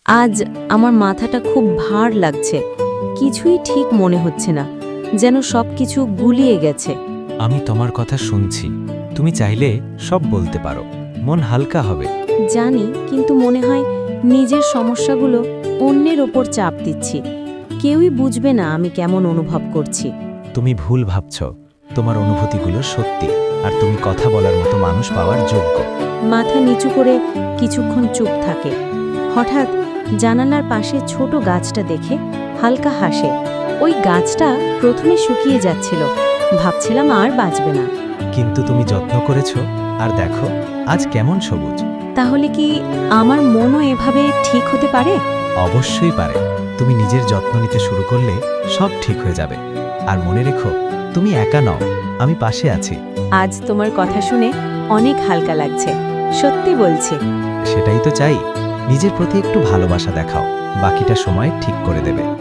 আজ আমার মাথাটা খুব ভার লাগছে, কিছুই ঠিক মনে হচ্ছে না, যেন সবকিছু গুলিয়ে গেছে। আমি তোমার কথা শুনছি। তুমি চাইলে সব বলতে পারো, মন হালকা হবে। জানি, কিন্তু মনে হয় নিজের সমস্যাগুলো অন্যের ওপর চাপ দিচ্ছি। কেউই বুঝবে না আমি কেমন অনুভব করছি। তুমি ভুল ভাবছ। তোমার অনুভূতিগুলো সত্যি, আর তুমি কথা বলার মতো মানুষ পাওয়ার যোগ্য। মাথা নিচু করে কিছুক্ষণ চুপ থাকে। হঠাৎ জানালার পাশে ছোট গাছটা দেখে হালকা হাসে। ওই গাছটা প্রথমে শুকিয়ে যাচ্ছিল, ভাবছিলাম আর বাঁচবে না। কিন্তু তুমি যত্ন করেছো, আর দেখো আজ কেমন সবুজ। তাহলে কি আমার মনও এভাবে ঠিক হতে পারে? অবশ্যই পারে। তুমি নিজের যত্ন নিতে শুরু করলে সব ঠিক হয়ে যাবে। আর মনে রেখো, তুমি একা নও, আমি পাশে আছি। আজ তোমার কথা শুনে অনেক হালকা লাগছে, সত্যি বলছি। সেটাই তো চাই। নিজের প্রতি একটু ভালোবাসা দেখাও, বাকিটা সময় ঠিক করে দেবে।